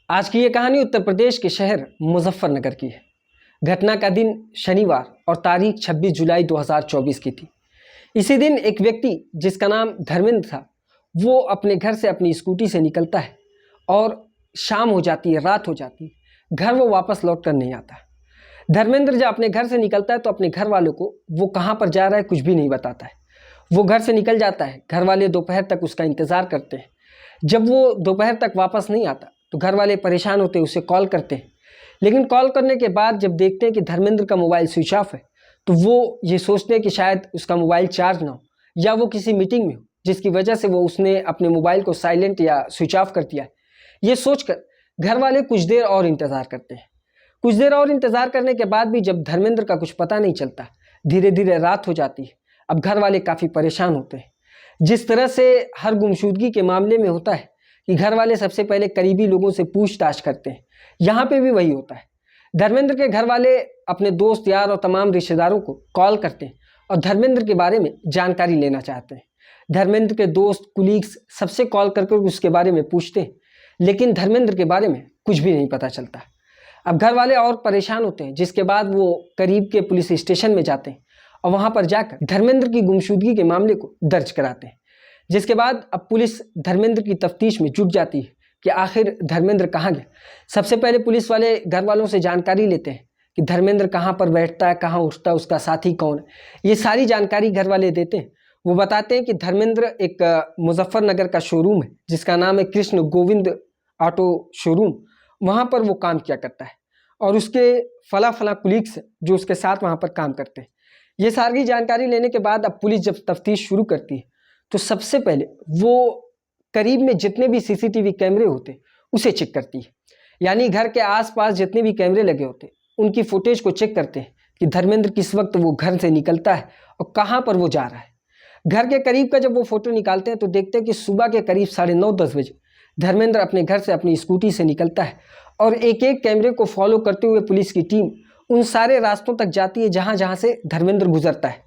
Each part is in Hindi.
आज की ये कहानी उत्तर प्रदेश के शहर मुजफ्फरनगर की है। घटना का दिन शनिवार और तारीख 26 जुलाई 2024 की थी। इसी दिन एक व्यक्ति जिसका नाम धर्मेंद्र था, वो अपने घर से अपनी स्कूटी से निकलता है और शाम हो जाती है, रात हो जाती है, घर वो वापस लौट कर नहीं आता। धर्मेंद्र जब अपने घर से निकलता है तो अपने घर वालों को वो कहाँ पर जा रहा है कुछ भी नहीं बताता है। वो घर से निकल जाता है, घर वाले दोपहर तक उसका इंतज़ार करते हैं। जब वो दोपहर तक वापस नहीं आता तो घर वाले परेशान होते हैं, उसे कॉल करते हैं। लेकिन कॉल करने के बाद जब देखते हैं कि धर्मेंद्र का मोबाइल स्विच ऑफ है तो वो ये सोचते हैं कि शायद उसका मोबाइल चार्ज ना हो या वो किसी मीटिंग में हो, जिसकी वजह से वो उसने अपने मोबाइल को साइलेंट या स्विच ऑफ कर दिया है। ये सोचकर घर वाले कुछ देर और इंतज़ार करते हैं। कुछ देर और इंतज़ार करने के बाद भी जब धर्मेंद्र का कुछ पता नहीं चलता, धीरे धीरे रात हो जाती है। अब घर वाले काफ़ी परेशान होते हैं। जिस तरह से हर गुमशुदगी के मामले में होता है कि घर वाले सबसे पहले करीबी लोगों से पूछताछ करते हैं, यहाँ पे भी वही होता है। धर्मेंद्र के घर वाले अपने दोस्त यार और तमाम रिश्तेदारों को कॉल करते हैं और धर्मेंद्र के बारे में जानकारी लेना चाहते हैं। धर्मेंद्र के दोस्त कुलीग्स सबसे कॉल करके उसके बारे में पूछते हैं, लेकिन धर्मेंद्र के बारे में कुछ भी नहीं पता चलता। अब घर वाले और परेशान होते हैं, जिसके बाद वो करीब के पुलिस स्टेशन में जाते हैं और वहाँ पर जाकर धर्मेंद्र की गुमशुदगी के मामले को दर्ज कराते हैं। जिसके बाद अब पुलिस धर्मेंद्र की तफ्तीश में जुट जाती है कि आखिर धर्मेंद्र कहाँ गया। सबसे पहले पुलिस वाले घर वालों से जानकारी लेते हैं कि धर्मेंद्र कहाँ पर बैठता है, कहाँ उठता है, उसका साथी कौन है। ये सारी जानकारी घर वाले देते हैं। वो बताते हैं कि धर्मेंद्र एक मुजफ्फरनगर का शोरूम है जिसका नाम है कृष्ण गोविंद ऑटो शोरूम, वहाँ पर वो काम किया करता है और उसके फला फला कुलीग्स जो उसके साथ वहाँ पर काम करते हैं। ये सारी जानकारी लेने के बाद अब पुलिस जब तफ्तीश शुरू करती है तो सबसे पहले वो करीब में जितने भी सीसीटीवी कैमरे होते उसे चेक करती है। यानी घर के आसपास जितने भी कैमरे लगे होते उनकी फुटेज को चेक करते हैं कि धर्मेंद्र किस वक्त वो घर से निकलता है और कहाँ पर वो जा रहा है। घर के करीब का जब वो फोटो निकालते हैं तो देखते हैं कि सुबह के करीब 9:30-10 बजे धर्मेंद्र अपने घर से अपनी स्कूटी से निकलता है और एक एक कैमरे को फॉलो करते हुए पुलिस की टीम उन सारे रास्तों तक जाती है जहाँ जहाँ से धर्मेंद्र गुजरता है।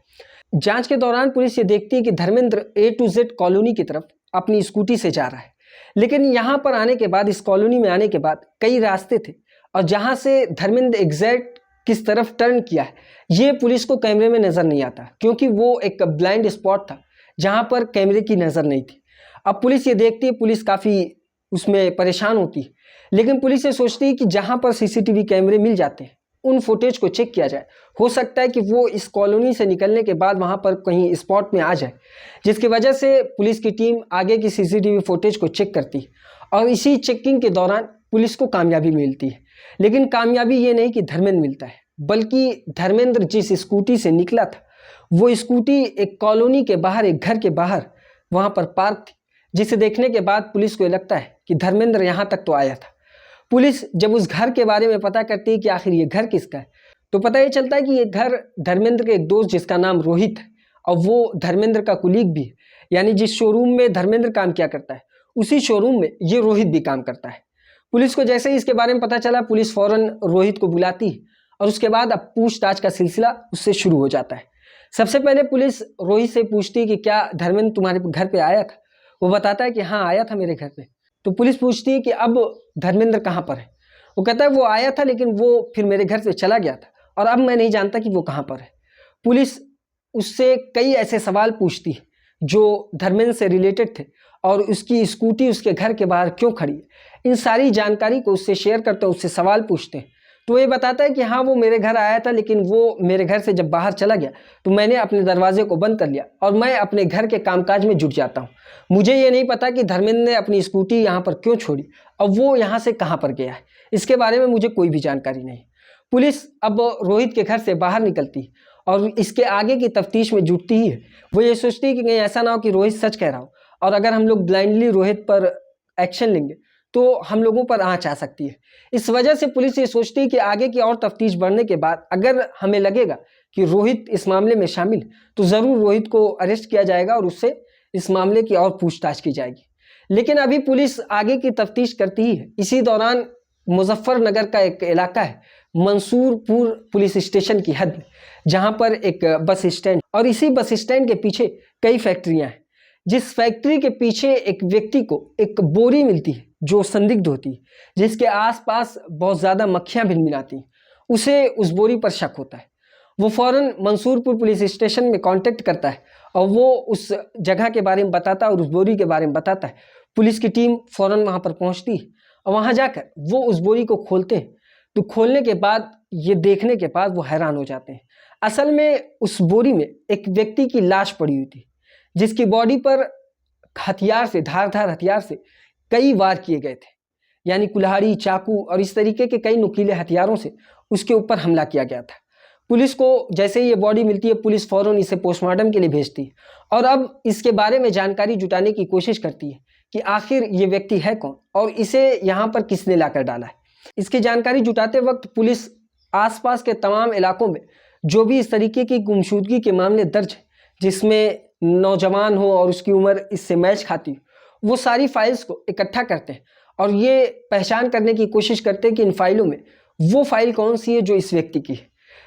जांच के दौरान पुलिस ये देखती है कि Dharmendra A to Z colony की तरफ अपनी स्कूटी से जा रहा है, लेकिन यहाँ पर आने के बाद, इस कॉलोनी में आने के बाद कई रास्ते थे और जहाँ से धर्मेंद्र एग्जैक्ट किस तरफ टर्न किया है ये पुलिस को कैमरे में नज़र नहीं आता, क्योंकि वो एक ब्लाइंड स्पॉट था जहाँ पर कैमरे की नज़र नहीं थी। अब पुलिस ये देखती है, पुलिस काफ़ी उसमें परेशान होती है, लेकिन पुलिस ये सोचती है कि जहाँ पर CCTV कैमरे मिल जाते हैं उन फुटेज को चेक किया जाए। हो सकता है कि वो इस कॉलोनी से निकलने के बाद वहाँ पर कहीं स्पॉट में आ जाए, जिसकी वजह से पुलिस की टीम आगे की CCTV फुटेज को चेक करती है और इसी चेकिंग के दौरान पुलिस को कामयाबी मिलती है। लेकिन कामयाबी ये नहीं कि धर्मेंद्र मिलता है, बल्कि धर्मेंद्र जिस स्कूटी से निकला था वो स्कूटी एक कॉलोनी के बाहर, एक घर के बाहर वहाँ पर पार्क थी, जिसे देखने के बाद पुलिस को लगता है कि धर्मेंद्र यहाँ तक तो आया था। पुलिस जब उस घर के बारे में पता करती है कि आखिर ये घर किसका है तो पता ये चलता है कि ये घर धर्मेंद्र के एक दोस्त जिसका नाम रोहित है और वो धर्मेंद्र का कुलीग भी है। यानी जिस शोरूम में धर्मेंद्र काम किया करता है उसी शोरूम में ये रोहित भी काम करता है। पुलिस को जैसे ही इसके बारे में पता चला, पुलिस फौरन रोहित को बुलाती है और उसके बाद अब पूछताछ का सिलसिला उससे शुरू हो जाता है। सबसे पहले पुलिस रोहित से पूछती है कि क्या धर्मेंद्र तुम्हारे घर पे आया था। वो बताता है कि हाँ, आया था मेरे घर पे। तो पुलिस पूछती है कि अब धर्मेंद्र कहाँ पर है। वो कहता है वो आया था लेकिन वो फिर मेरे घर से चला गया था और अब मैं नहीं जानता कि वो कहाँ पर है। पुलिस उससे कई ऐसे सवाल पूछती है जो धर्मेंद्र से रिलेटेड थे और उसकी स्कूटी उसके घर के बाहर क्यों खड़ी है। इन सारी जानकारी को उससे शेयर करते हैं, उससे सवाल पूछते हैं। तो ये बताता है कि हाँ, वो मेरे घर आया था लेकिन वो मेरे घर से जब बाहर चला गया तो मैंने अपने दरवाजे को बंद कर लिया और मैं अपने घर के कामकाज में जुट जाता हूँ। मुझे ये नहीं पता कि धर्मेंद्र ने अपनी स्कूटी यहाँ पर क्यों छोड़ी और वो यहाँ से कहाँ पर गया है, इसके बारे में मुझे कोई भी जानकारी नहीं। पुलिस अब रोहित के घर से बाहर निकलती है और इसके आगे की तफ्तीश में जुटती ही है। वो ये सोचती है कि कहीं ऐसा ना हो कि रोहित सच कह रहा हो और अगर हम लोग ब्लाइंडली रोहित पर एक्शन लेंगे तो हम लोगों पर आँच आ सकती है। इस वजह से पुलिस ये सोचती है कि आगे की और तफ्तीश बढ़ने के बाद अगर हमें लगेगा कि रोहित इस मामले में शामिल तो ज़रूर रोहित को अरेस्ट किया जाएगा और उससे इस मामले की और पूछताछ की जाएगी। लेकिन अभी पुलिस आगे की तफ्तीश करती ही है। इसी दौरान मुजफ्फरनगर का एक इलाका है मंसूरपुर पुलिस स्टेशन की हद में, जहाँ पर एक बस स्टैंड और इसी बस स्टैंड के पीछे कई फैक्ट्रियाँ हैं, जिस फैक्ट्री के पीछे एक व्यक्ति को एक बोरी मिलती है जो संदिग्ध होती है, जिसके आसपास बहुत ज़्यादा मक्खियाँ भिनभिनाती हैं, उसे उस बोरी पर शक होता है। वो फ़ौरन मंसूरपुर पुलिस स्टेशन में कांटेक्ट करता है और वो उस जगह के बारे में बताता है और उस बोरी के बारे में बताता है। पुलिस की टीम फ़ौरन वहाँ पर पहुँचती है और वहाँ जाकर वो उस बोरी को खोलते हैं। तो खोलने के बाद ये देखने के बाद वो हैरान हो जाते हैं। असल में उस बोरी में एक व्यक्ति की लाश पड़ी हुई थी, जिसकी बॉडी पर हथियार से, धारदार हथियार से कई वार किए गए थे, यानी कुल्हाड़ी, चाकू और इस तरीके के कई नुकीले हथियारों से उसके ऊपर हमला किया गया था। पुलिस को जैसे ही ये बॉडी मिलती है, पुलिस फ़ौरन इसे पोस्टमार्टम के लिए भेजती है और अब इसके बारे में जानकारी जुटाने की कोशिश करती है कि आखिर ये व्यक्ति है कौन और इसे यहाँ पर किसने लाकर डाला है। इसकी जानकारी जुटाते वक्त पुलिस आसपास के तमाम इलाकों में जो भी इस तरीके की गुमशुदगी के मामले दर्ज हैं, जिसमें नौजवान हो और उसकी उम्र इससे मैच खाती हो, वो सारी फाइल्स को इकट्ठा करते हैं और ये पहचान करने की कोशिश करते हैं कि इन फाइलों में वो फाइल कौन सी है जो इस व्यक्ति की है।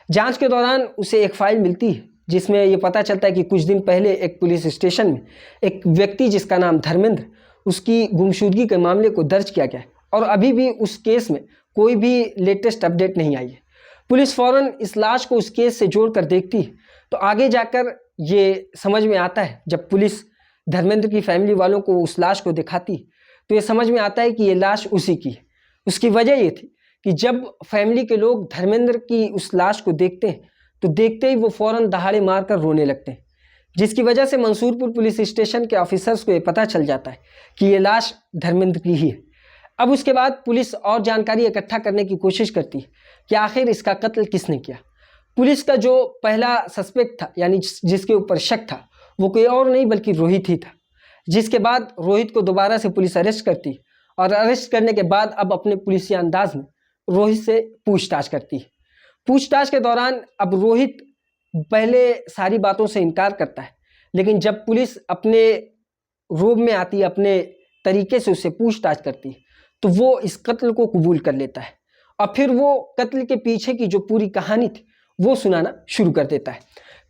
जांच के दौरान उसे एक फाइल मिलती है जिसमें ये पता चलता है कि कुछ दिन पहले एक पुलिस स्टेशन में एक व्यक्ति जिसका नाम धर्मेंद्र, उसकी गुमशुदगी के मामले को दर्ज किया गया है और अभी भी उस केस में कोई भी लेटेस्ट अपडेट नहीं आई है। पुलिस फ़ौरन इस लाश को उस केस से जोड़कर देखती है तो आगे जाकर ये समझ में आता है, जब पुलिस धर्मेंद्र की फैमिली वालों को उस लाश को दिखाती है तो ये समझ में आता है कि ये लाश उसी की है। उसकी वजह ये थी कि जब फैमिली के लोग धर्मेंद्र की उस लाश को देखते हैं तो देखते ही वो फ़ौरन दहाड़े मारकर रोने लगते हैं, जिसकी वजह से मंसूरपुर पुलिस स्टेशन के ऑफिसर्स को ये पता चल जाता है कि ये लाश धर्मेंद्र की ही है। अब उसके बाद पुलिस और जानकारी इकट्ठा करने की कोशिश करती है कि आखिर इसका कत्ल किसने किया। पुलिस का जो पहला सस्पेक्ट था, यानी जिसके ऊपर शक था, वो कोई और नहीं बल्कि रोहित ही था। जिसके बाद रोहित को दोबारा से पुलिस अरेस्ट करती और अरेस्ट करने के बाद अब अपने पुलिसिया अंदाज में रोहित से पूछताछ करती है। पूछताछ के दौरान अब रोहित पहले सारी बातों से इनकार करता है, लेकिन जब पुलिस अपने रूप में आती है, अपने तरीके से उससे पूछताछ करती है, तो वो इस कत्ल को कबूल कर लेता है और फिर वो कत्ल के पीछे की जो पूरी कहानी थी वो सुनाना शुरू कर देता है।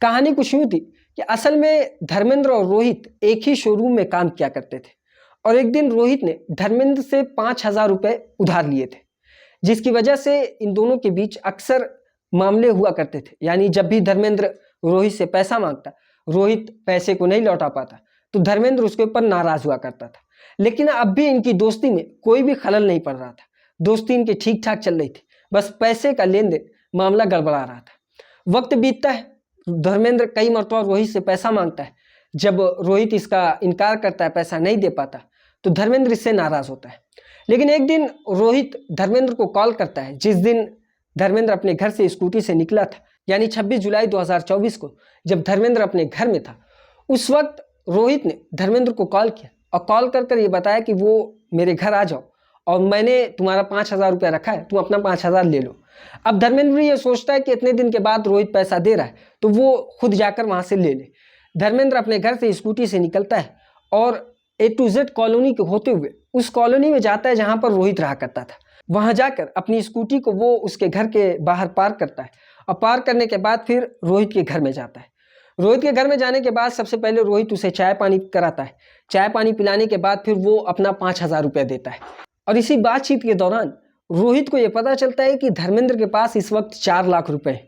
कहानी कुछ यूँ थी कि असल में धर्मेंद्र और रोहित एक ही शोरूम में काम किया करते थे और एक दिन रोहित ने धर्मेंद्र से 5,000 रुपये उधार लिए थे, जिसकी वजह से इन दोनों के बीच अक्सर मामले हुआ करते थे। यानी जब भी धर्मेंद्र रोहित से पैसा मांगता, रोहित पैसे को नहीं लौटा पाता तो धर्मेंद्र उसके ऊपर नाराज़ हुआ करता था। लेकिन अब भी इनकी दोस्ती में कोई भी खलल नहीं पड़ रहा था, दोस्ती इनकी ठीक ठाक चल रही थी, बस पैसे का लेन देन मामला गड़बड़ा रहा था। वक्त बीतता है, धर्मेंद्र कई मरतबा रोहित से पैसा मांगता है। जब रोहित इसका इनकार करता है, पैसा नहीं दे पाता, तो धर्मेंद्र इससे नाराज़ होता है। लेकिन एक दिन रोहित धर्मेंद्र को कॉल करता है, जिस दिन धर्मेंद्र अपने घर से स्कूटी से निकला था, यानी 26 जुलाई 2024 को जब धर्मेंद्र अपने घर में था, उस वक्त रोहित ने धर्मेंद्र को कॉल किया और कॉल कर ये बताया कि वो मेरे घर आ जाओ और मैंने तुम्हारा 5,000 रुपया रखा है, तुम अपना 5,000 ले लो। अब धर्मेंद्र ये सोचता है कि इतने दिन के बाद रोहित पैसा दे रहा है तो वो खुद जाकर वहाँ से ले ले। धर्मेंद्र अपने घर से स्कूटी से निकलता है और A to Z कॉलोनी के होते हुए उस कॉलोनी में जाता है जहाँ पर रोहित रहा करता था। वहाँ जाकर अपनी स्कूटी को वो उसके घर के बाहर पार्क करता है और पार्क करने के बाद फिर रोहित के घर में जाता है। रोहित के घर में जाने के बाद सबसे पहले रोहित उसे चाय पानी कराता है। चाय पानी पिलाने के बाद फिर वो अपना 5,000 रुपया देता है और इसी बातचीत के दौरान रोहित को ये पता चलता है कि धर्मेंद्र के पास इस वक्त 4 लाख रुपए हैं,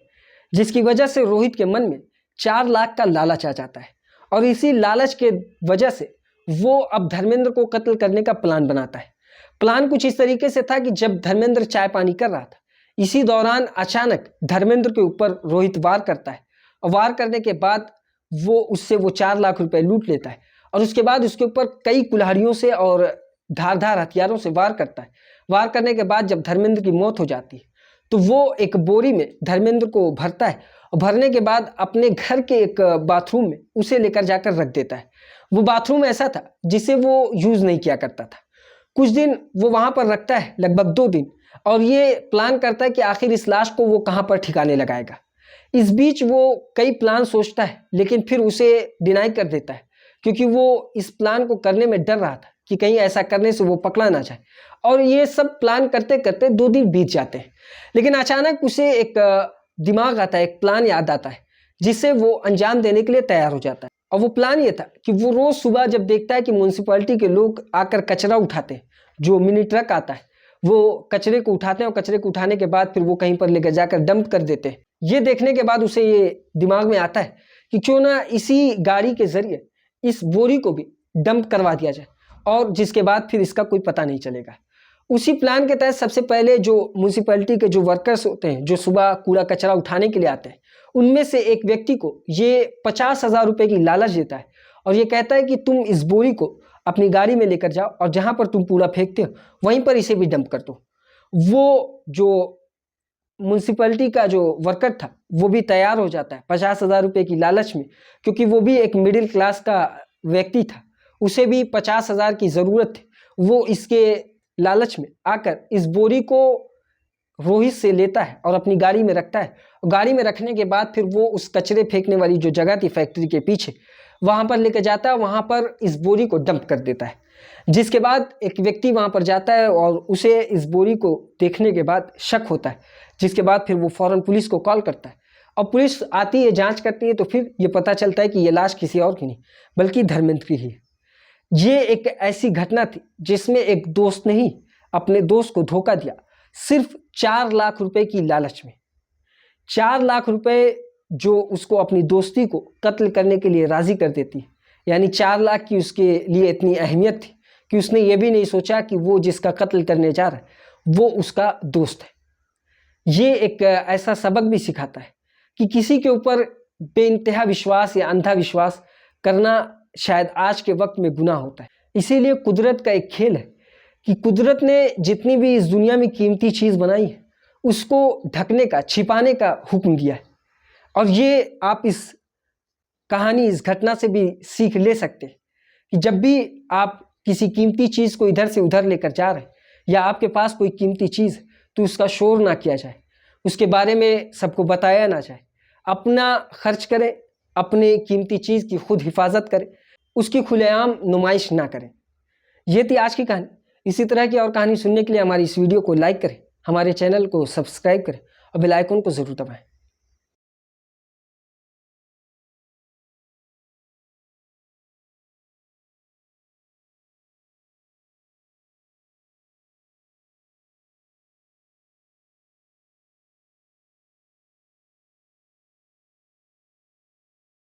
जिसकी वजह से रोहित के मन में 4 लाख का लालच आ जाता है और इसी लालच के वजह से वो अब धर्मेंद्र को कत्ल करने का प्लान बनाता है। प्लान कुछ इस तरीके से था कि जब धर्मेंद्र चाय पानी कर रहा था, इसी दौरान अचानक धर्मेंद्र के ऊपर रोहित वार करता है और वार करने के बाद वो उससे 4 लाख रुपए लूट लेता है और उसके बाद उसके ऊपर कई कुल्हाड़ियों से और धारदार हथियारों से वार करता है। वार करने के बाद जब धर्मेंद्र की मौत हो जाती है तो वो एक बोरी में धर्मेंद्र को भरता है और भरने के बाद अपने घर के एक बाथरूम में उसे लेकर जाकर रख देता है। वो बाथरूम ऐसा था जिसे वो यूज़ नहीं किया करता था। कुछ दिन वो वहाँ पर रखता है, लगभग 2 दिन, और ये प्लान करता है कि आखिर इस लाश को वो कहाँ पर ठिकाने लगाएगा। इस बीच वो कई प्लान सोचता है लेकिन फिर उसे डिनाई कर देता है, क्योंकि वो इस प्लान को करने में डर रहा था कि कहीं ऐसा करने से वो पकड़ा ना जाए। और ये सब प्लान करते करते 2 दिन बीत जाते हैं, लेकिन अचानक उसे एक दिमाग आता है, एक प्लान याद आता है जिसे वो अंजाम देने के लिए तैयार हो जाता है और वो प्लान ये था कि वो रोज़ सुबह जब देखता है कि म्यूनसिपैलिटी के लोग आकर कचरा उठाते हैं, जो मिनी ट्रक आता है वो कचरे को उठाते हैं और कचरे को उठाने के बाद फिर वो कहीं पर लेकर जाकर डंप कर देते हैं। ये देखने के बाद उसे ये दिमाग में आता है कि क्यों ना इसी गाड़ी के ज़रिए इस बोरी को भी डंप करवा दिया जाए और जिसके बाद फिर इसका कोई पता नहीं चलेगा। उसी प्लान के तहत सबसे पहले जो म्यूनसिपैलिटी के जो वर्कर्स होते हैं, जो सुबह कूड़ा कचरा उठाने के लिए आते हैं, उनमें से एक व्यक्ति को ये 50,000 रुपये की लालच देता है और ये कहता है कि तुम इस बोरी को अपनी गाड़ी में लेकर जाओ और जहाँ पर तुम कूड़ा फेंकते हो वहीं पर इसे भी डंप कर दो। वो जो म्यूनसिपैलिटी का जो वर्कर था वो भी तैयार हो जाता है 50,000 रुपये की लालच में, क्योंकि वो भी एक मिडिल क्लास का व्यक्ति था, उसे भी 50,000 की ज़रूरत थी। वो इसके लालच में आकर इस बोरी को रोहित से लेता है और अपनी गाड़ी में रखता है। गाड़ी में रखने के बाद फिर वो उस कचरे फेंकने वाली जो जगह थी फैक्ट्री के पीछे, वहाँ पर लेकर जाता है, वहाँ पर इस बोरी को डंप कर देता है। जिसके बाद एक व्यक्ति वहाँ पर जाता है और उसे इस बोरी को देखने के बाद शक होता है, जिसके बाद फिर वो फ़ौरन पुलिस को कॉल करता है और पुलिस आती है, जांच करती है, तो फिर ये पता चलता है कि ये लाश किसी और की नहीं बल्कि धर्मेंद्र की ही है। ये एक ऐसी घटना थी जिसमें एक दोस्त ने ही अपने दोस्त को धोखा दिया, सिर्फ 4 लाख रुपए की लालच में। 4 लाख रुपए जो उसको अपनी दोस्ती को कत्ल करने के लिए राज़ी कर देती है, यानी 4 लाख की उसके लिए इतनी अहमियत थी कि उसने ये भी नहीं सोचा कि वो जिसका कत्ल करने जा रहा है वो उसका दोस्त है। ये एक ऐसा सबक भी सिखाता है कि किसी के ऊपर बेइंतहा विश्वास या अंधा विश्वास करना शायद आज के वक्त में गुनाह होता है। इसीलिए कुदरत का एक खेल है कि कुदरत ने जितनी भी इस दुनिया में कीमती चीज़ बनाई है उसको ढकने का, छिपाने का हुक्म दिया है। और ये आप इस कहानी, इस घटना से भी सीख ले सकते हैं कि जब भी आप किसी कीमती चीज़ को इधर से उधर लेकर जा रहे हैं या आपके पास कोई कीमती चीज़ है तो उसका शोर ना किया जाए, उसके बारे में सबको बताया ना जाए। अपना खर्च करें, अपने कीमती चीज़ की खुद हिफाजत करें, उसकी खुलेआम नुमाइश ना करें। ये थी आज की कहानी। इसी तरह की और कहानी सुनने के लिए हमारी इस वीडियो को लाइक करें, हमारे चैनल को सब्सक्राइब करें और बेल आइकन को ज़रूर दबाएं।